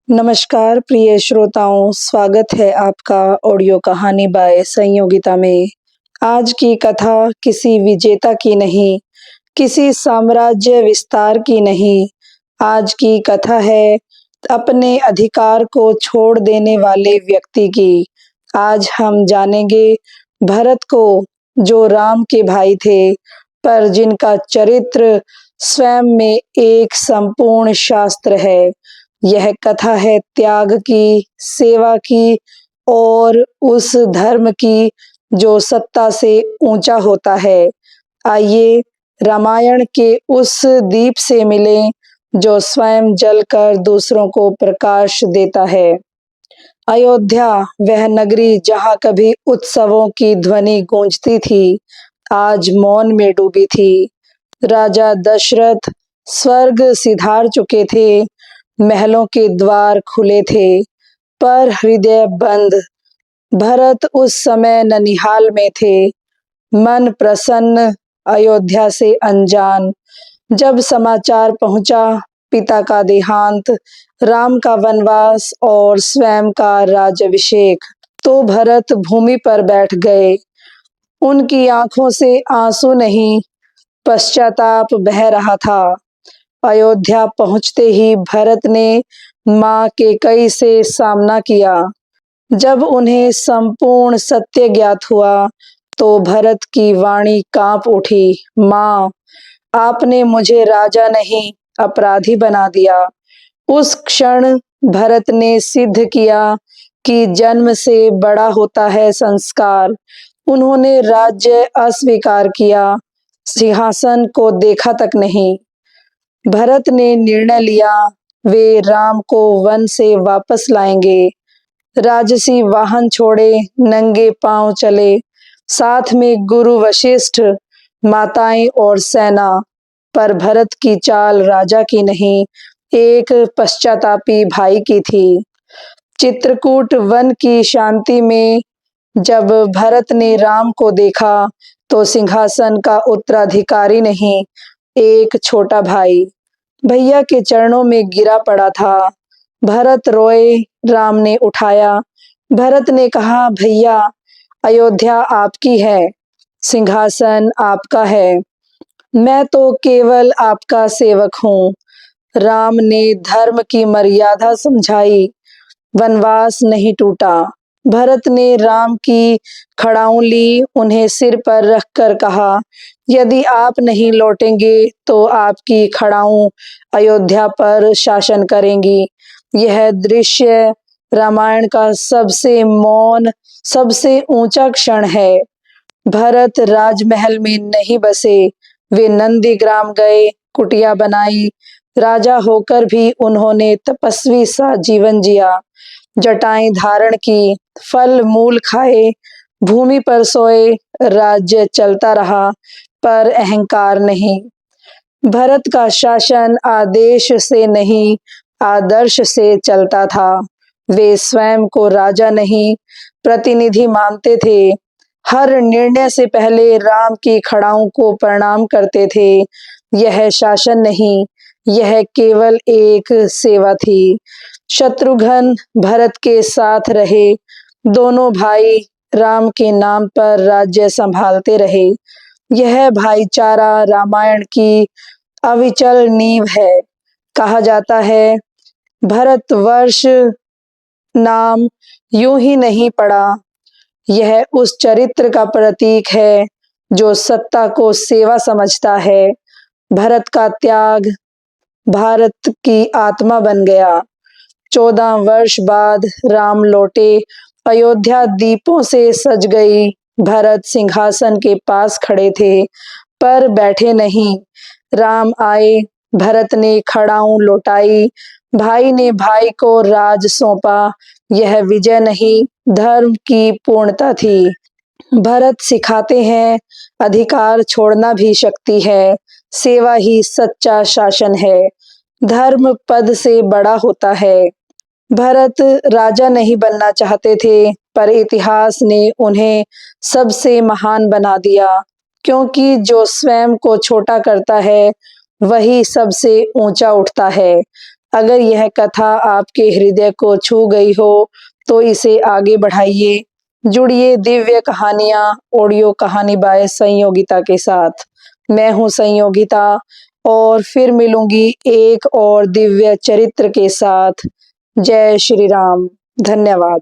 नमस्कार प्रिय श्रोताओं, स्वागत है आपका ऑडियो कहानी बाय संयोगिता में। आज की कथा किसी विजेता की नहीं, किसी साम्राज्य विस्तार की नहीं। आज की कथा है अपने अधिकार को छोड़ देने वाले व्यक्ति की। आज हम जानेंगे भरत को, जो राम के भाई थे, पर जिनका चरित्र स्वयं में एक संपूर्ण शास्त्र है। यह कथा है त्याग की, सेवा की और उस धर्म की जो सत्ता से ऊंचा होता है। आइए रामायण के उस दीप से मिलें जो स्वयं जलकर दूसरों को प्रकाश देता है। अयोध्या, वह नगरी जहां कभी उत्सवों की ध्वनि गूंजती थी, आज मौन में डूबी थी। राजा दशरथ स्वर्ग सिधार चुके थे, महलों के द्वार खुले थे, पर हृदय बंद। भरत उस समय ननिहाल में थे, मन प्रसन्न, अयोध्या से अनजान। जब समाचार पहुंचा पिता का देहांत, राम का वनवास और स्वयं का राज्याभिषेक, तो भरत भूमि पर बैठ गए। उनकी आंखों से आंसू नहीं, पश्चाताप बह रहा था। अयोध्या पहुंचते ही भरत ने मां कैकेयी से सामना किया। जब उन्हें संपूर्ण सत्य ज्ञात हुआ तो भरत की वाणी कांप उठी। मां, आपने मुझे राजा नहीं, अपराधी बना दिया। उस क्षण भरत ने सिद्ध किया कि जन्म से बड़ा होता है संस्कार। उन्होंने राज्य अस्वीकार किया, सिंहासन को देखा तक नहीं। भरत ने निर्णय लिया, वे राम को वन से वापस लाएंगे। राजसी वाहन छोड़े, नंगे पांव चले, साथ में गुरु वशिष्ठ, माताएं और सेना। पर भरत की चाल राजा की नहीं, एक पश्चातापी भाई की थी। चित्रकूट वन की शांति में जब भरत ने राम को देखा तो सिंहासन का उत्तराधिकारी नहीं, एक छोटा भाई भैया के चरणों में गिरा पड़ा था। भरत रोए, राम ने उठाया। भरत ने कहा, भैया, अयोध्या आपकी है, सिंहासन आपका है, मैं तो केवल आपका सेवक हूँ। राम ने धर्म की मर्यादा समझाई, वनवास नहीं टूटा। भरत ने राम की खड़ाऊं ली, उन्हें सिर पर रखकर कहा, यदि आप नहीं लौटेंगे तो आपकी खड़ाऊं अयोध्या पर शासन करेंगी। यह दृश्य रामायण का सबसे मौन, सबसे ऊंचा क्षण है। भरत राजमहल में नहीं बसे, वे नंदीग्राम गए, कुटिया बनाई। राजा होकर भी उन्होंने तपस्वी सा जीवन जिया, जटाएं धारण की, फल मूल खाए, भूमि पर सोए। राज्य चलता रहा पर अहंकार नहीं। भरत का शासन आदेश से नहीं, आदर्श से चलता था। वे स्वयं को राजा नहीं, प्रतिनिधि मानते थे। हर निर्णय से पहले राम की खड़ाओं को प्रणाम करते थे। यह शासन नहीं, यह केवल एक सेवा थी। शत्रुघ्न भरत के साथ रहे, दोनों भाई राम के नाम पर राज्य संभालते रहे। यह भाईचारा रामायण की अविचल नींव है। कहा जाता है, भरतवर्ष नाम यूं ही नहीं पड़ा। यह उस चरित्र का प्रतीक है जो सत्ता को सेवा समझता है। भरत का त्याग भारत की आत्मा बन गया। 14 वर्ष बाद राम लौटे, अयोध्या दीपों से सज गई। भरत सिंहासन के पास खड़े थे, पर बैठे नहीं। राम आए, भरत ने खड़ाऊं लौटाई, भाई ने भाई को राज सौंपा। यह विजय नहीं, धर्म की पूर्णता थी। भरत सिखाते हैं, अधिकार छोड़ना भी शक्ति है, सेवा ही सच्चा शासन है, धर्म पद से बड़ा होता है। भरत राजा नहीं बनना चाहते थे, पर इतिहास ने उन्हें सबसे महान बना दिया, क्योंकि जो स्वयं को छोटा करता है वही सबसे ऊंचा उठता है। अगर यह कथा आपके हृदय को छू गई हो तो इसे आगे बढ़ाइए। जुड़िए दिव्य कहानियाँ ऑडियो कहानी बाय संयोगिता के साथ। मैं हूँ संयोगिता और फिर मिलूंगी एक और दिव्य चरित्र के साथ। जय श्री राम। धन्यवाद।